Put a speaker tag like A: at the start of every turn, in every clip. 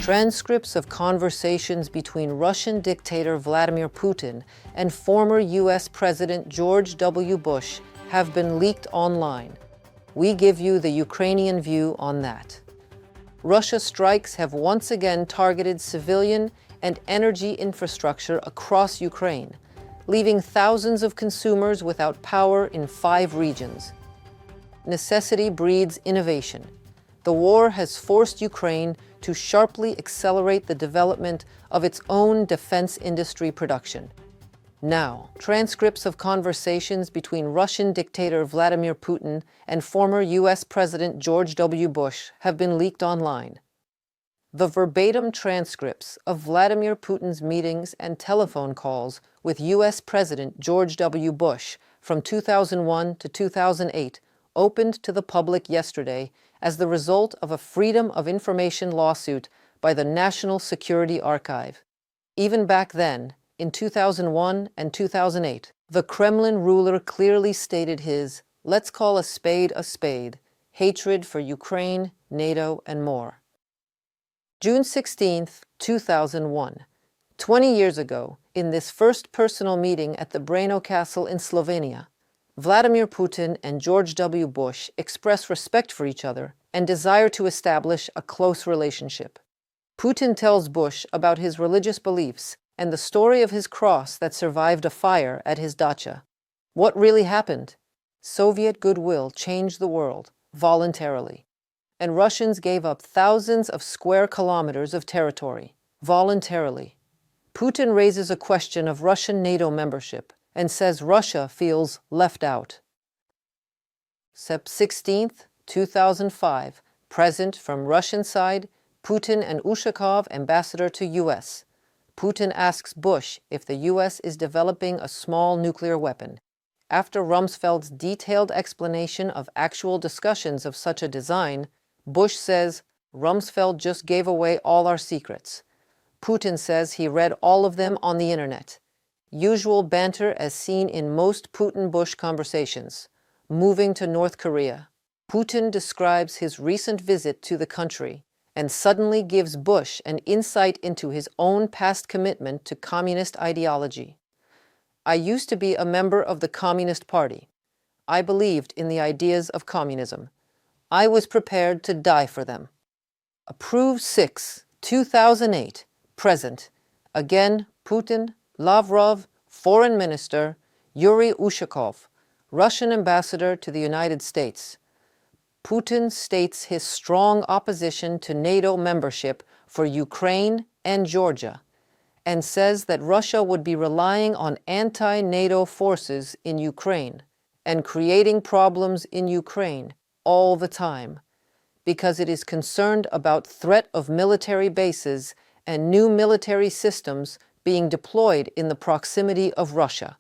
A: Transcripts of conversations between Russian dictator Vladimir Putin and former U.S. President George W. Bush have been leaked online. We give you the Ukrainian view on that. Russia's strikes have once again targeted civilian and energy infrastructure across Ukraine, leaving thousands of consumers without power in 5 regions. Necessity breeds innovation. The war has forced Ukraine to sharply accelerate the development of its own defense industry production. Now, transcripts of conversations between Russian dictator Vladimir Putin and former U.S. President George W. Bush have been leaked online. The verbatim transcripts of Vladimir Putin's meetings and telephone calls with U.S. President George W. Bush from 2001 to 2008 opened to the public yesterday as the result of a Freedom of Information lawsuit by the National Security Archive. Even back then, in 2001 and 2008, the Kremlin ruler clearly stated his, let's call a spade, hatred for Ukraine, NATO, and more. June 16, 2001. 20 years ago, in this first personal meeting at the Brno Castle in Slovenia, Vladimir Putin and George W. Bush express respect for each other and desire to establish a close relationship. Putin tells Bush about his religious beliefs and the story of his cross that survived a fire at his dacha. What really happened? Soviet goodwill changed the world, voluntarily. And Russians gave up thousands of square kilometers of territory, voluntarily. Putin raises a question of Russian NATO membership and says Russia feels left out. Sept 16, 2005, present from Russian side, Putin and Ushakov, ambassador to U.S. Putin asks Bush if the U.S. is developing a small nuclear weapon. After Rumsfeld's detailed explanation of actual discussions of such a design, Bush says, Rumsfeld just gave away all our secrets. Putin says he read all of them on the internet. Usual banter as seen in most Putin-Bush conversations. Moving to North Korea. Putin describes his recent visit to the country and suddenly gives Bush an insight into his own past commitment to communist ideology. I used to be a member of the Communist Party. I believed in the ideas of communism. I was prepared to die for them. Approved 6, 2008, present. Again, Putin, Lavrov, Foreign Minister, Yuri Ushakov, Russian Ambassador to the United States. Putin states his strong opposition to NATO membership for Ukraine and Georgia, and says that Russia would be relying on anti-NATO forces in Ukraine and creating problems in Ukraine all the time, because it is concerned about threat of military bases and new military systems being deployed in the proximity of Russia.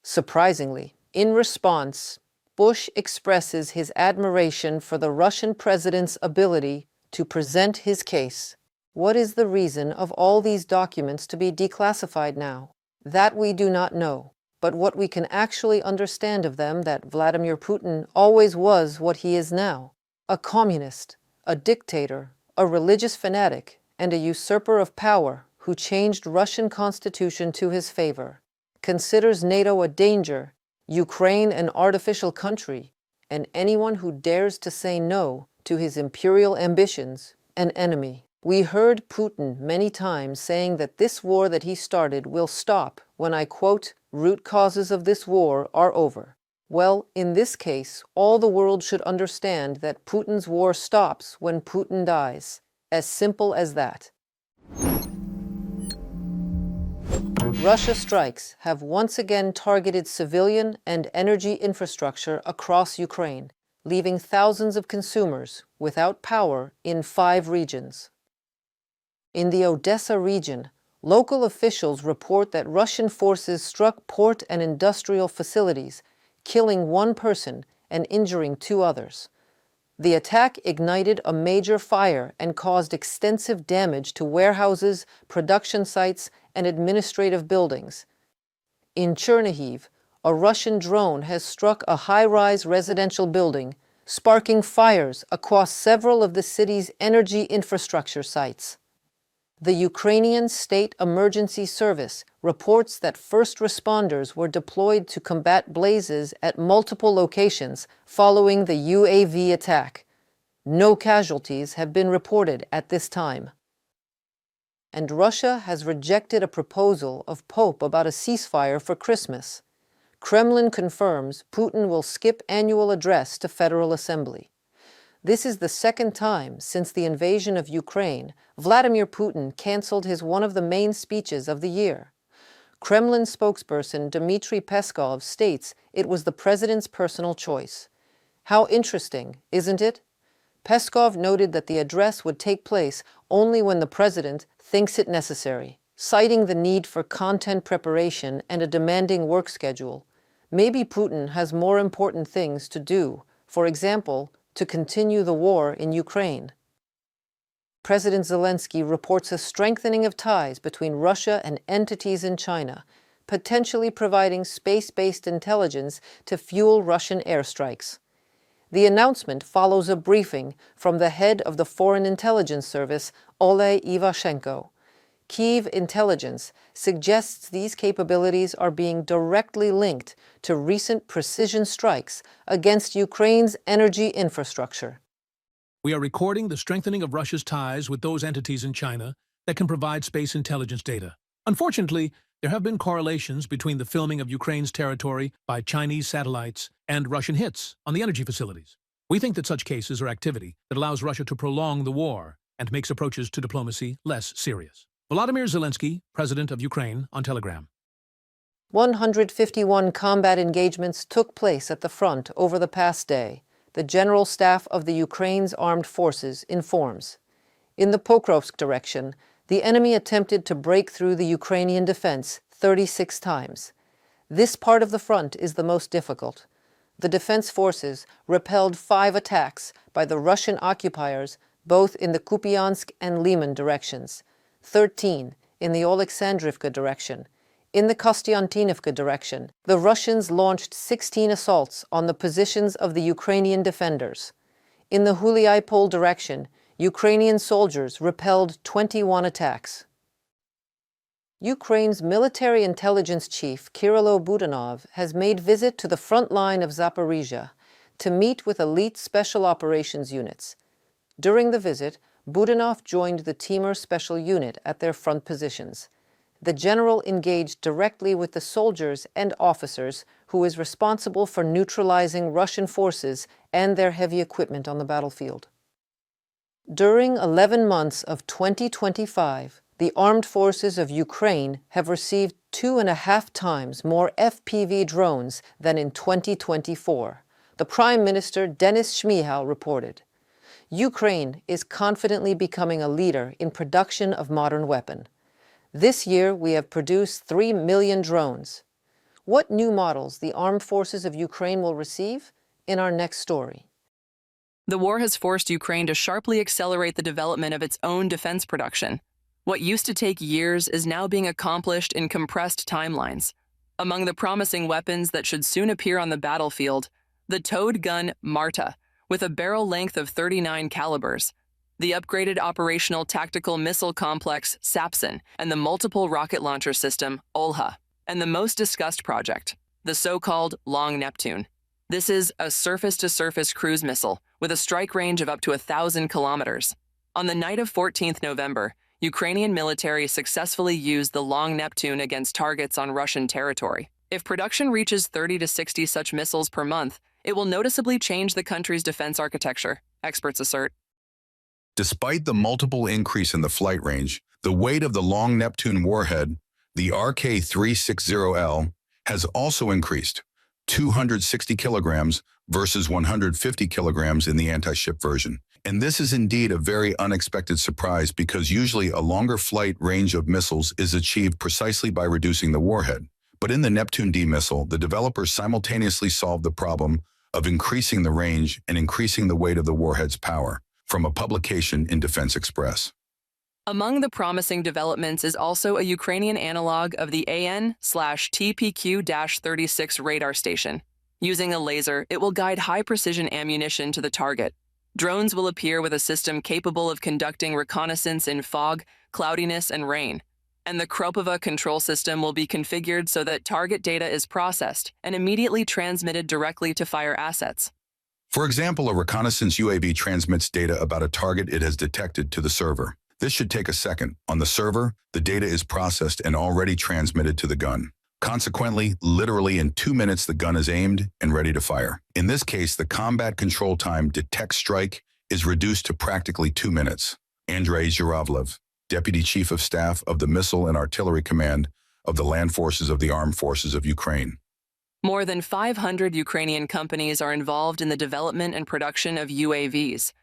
A: Surprisingly, in response, Bush expresses his admiration for the Russian president's ability to present his case. What is the reason of all these documents to be declassified now? That we do not know, but what we can actually understand of them that Vladimir Putin always was what he is now, a communist, a dictator, a religious fanatic, and a usurper of power who changed Russian constitution to his favor, considers NATO a danger, Ukraine an artificial country, and anyone who dares to say no to his imperial ambitions, an enemy. We heard Putin many times saying that this war that he started will stop when, I quote, root causes of this war are over. Well, in this case, all the world should understand that Putin's war stops when Putin dies. As simple as that. Russia strikes have once again targeted civilian and energy infrastructure across Ukraine, leaving thousands of consumers without power in 5 regions. In the Odesa region, local officials report that Russian forces struck port and industrial facilities, killing 1 person and injuring 2 others. The attack ignited a major fire and caused extensive damage to warehouses, production sites, and administrative buildings. In Chernihiv, a Russian drone has struck a high-rise residential building, sparking fires across several of the city's energy infrastructure sites. The Ukrainian State Emergency Service reports that first responders were deployed to combat blazes at multiple locations following the UAV attack. No casualties have been reported at this time. And Russia has rejected a proposal of Pope about a ceasefire for Christmas. Kremlin confirms Putin will skip annual address to Federal Assembly. This is the second time since the invasion of Ukraine Vladimir Putin canceled one of the main speeches of the year. Kremlin spokesperson Dmitry Peskov states it was the president's personal choice. How interesting, isn't it? Peskov noted that the address would take place only when the president thinks it necessary, citing the need for content preparation and a demanding work schedule. Maybe Putin has more important things to do, for example, to continue the war in Ukraine. President Zelenskyy reports a strengthening of ties between Russia and entities in China, potentially providing space-based intelligence to fuel Russian airstrikes. The announcement follows a briefing from the head of the Foreign Intelligence Service, Oleh Ivashenko. Kyiv intelligence suggests these capabilities are being directly linked to recent precision strikes against Ukraine's energy infrastructure.
B: We are recording the strengthening of Russia's ties with those entities in China that can provide space intelligence data. Unfortunately, there have been correlations between the filming of Ukraine's territory by Chinese satellites and Russian hits on the energy facilities. We think that such cases are activity that allows Russia to prolong the war and makes approaches to diplomacy less serious. Volodymyr Zelenskyy, President of Ukraine, on Telegram.
A: 151 combat engagements took place at the front over the past day, the General Staff of the Ukraine's Armed Forces informs. In the Pokrovsk direction, the enemy attempted to break through the Ukrainian defense 36 times. This part of the front is the most difficult. The defense forces repelled 5 attacks by the Russian occupiers both in the Kupiansk and Lyman directions, 13 in the Oleksandrivka direction. In the Kostiantynivka direction, the Russians launched 16 assaults on the positions of the Ukrainian defenders. In the Huliaipol direction, Ukrainian soldiers repelled 21 attacks. Ukraine's military intelligence chief, Kyrylo Budanov, has made visit to the front line of Zaporizhzhia to meet with elite special operations units. During the visit, Budanov joined the Timur Special Unit at their front positions. The general engaged directly with the soldiers and officers who is responsible for neutralizing Russian forces and their heavy equipment on the battlefield. During 11 months of 2025, the armed forces of Ukraine have received 2.5 times more FPV drones than in 2024, the Prime Minister Denis Shmyhal reported. Ukraine is confidently becoming a leader in production of modern weapons. This year, we have produced 3 million drones. What new models the armed forces of Ukraine will receive? In our next story.
C: The war has forced Ukraine to sharply accelerate the development of its own defense production. What used to take years is now being accomplished in compressed timelines. Among the promising weapons that should soon appear on the battlefield, the towed gun Marta, with a barrel length of 39 calibers, the upgraded operational tactical missile complex Sapson, and the multiple rocket launcher system Olha, and the most discussed project, the so-called Long Neptune. This is a surface-to-surface cruise missile with a strike range of up to 1,000 kilometers. On the night of 14th November, Ukrainian military successfully used the Long Neptune against targets on Russian territory. If production reaches 30 to 60 such missiles per month, it will noticeably change the country's defense architecture, experts assert.
D: Despite the multiple increase in the flight range, the weight of the Long Neptune warhead, the RK-360L, has also increased, 260 kilograms versus 150 kilograms in the anti-ship version. And this is indeed a very unexpected surprise because usually a longer flight range of missiles is achieved precisely by reducing the warhead. But in the Neptune D missile, the developers simultaneously solved the problem of increasing the range and increasing the weight of the warhead's power, from a publication in Defense Express.
C: Among the promising developments is also a Ukrainian analog of the AN/TPQ-36 radar station. Using a laser, it will guide high-precision ammunition to the target. Drones will appear with a system capable of conducting reconnaissance in fog, cloudiness, and rain. And the Kropova control system will be configured so that target data is processed and immediately transmitted directly to fire assets.
D: For example, a reconnaissance UAV transmits data about a target it has detected to the server. This should take a second. On the server, the data is processed and already transmitted to the gun. Consequently, literally in 2 minutes, the gun is aimed and ready to fire. In this case, the combat control time detect strike is reduced to practically 2 minutes. Andrei Zhuravlev, Deputy Chief of Staff of the Missile and Artillery Command of the Land Forces of the Armed Forces of Ukraine.
C: More than 500 Ukrainian companies are involved in the development and production of UAVs.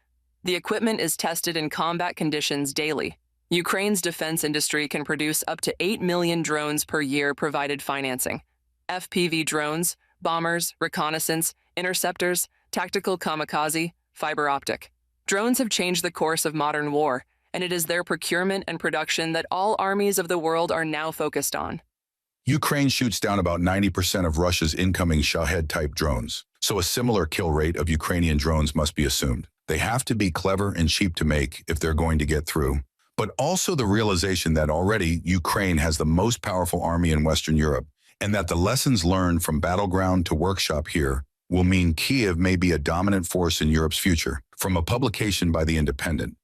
C: The equipment is tested in combat conditions daily. Ukraine's defense industry can produce up to 8 million drones per year provided financing. FPV drones, bombers, reconnaissance, interceptors, tactical kamikaze, fiber optic. Drones have changed the course of modern war, and it is their procurement and production that all armies of the world are now focused on.
D: Ukraine shoots down about 90% of Russia's incoming Shahed-type drones, so a similar kill rate of Ukrainian drones must be assumed. They have to be clever and cheap to make if they're going to get through. But also the realization that already Ukraine has the most powerful army in Western Europe, and that the lessons learned from battleground to workshop here will mean Kyiv may be a dominant force in Europe's future, from a publication by The Independent.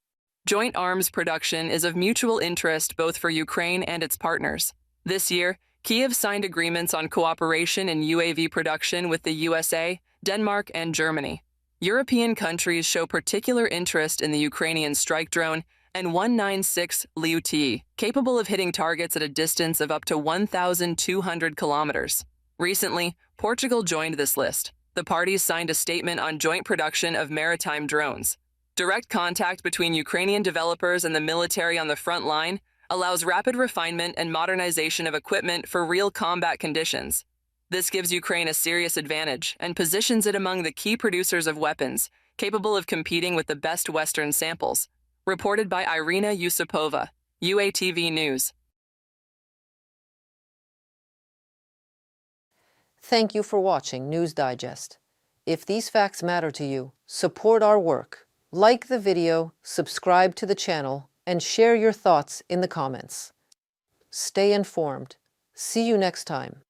C: Joint arms production is of mutual interest both for Ukraine and its partners. This year, Kyiv signed agreements on cooperation in UAV production with the USA, Denmark, and Germany. European countries show particular interest in the Ukrainian strike drone and 196 LUT, capable of hitting targets at a distance of up to 1,200 kilometers. Recently, Portugal joined this list. The parties signed a statement on joint production of maritime drones. Direct contact between Ukrainian developers and the military on the front line allows rapid refinement and modernization of equipment for real combat conditions. This gives Ukraine a serious advantage and positions it among the key producers of weapons, capable of competing with the best Western samples. Reported by Irina Yusupova, UATV News.
A: Thank you for watching News Digest. If these facts matter to you, support our work. Like the video, subscribe to the channel, and share your thoughts in the comments. Stay informed. See you next time.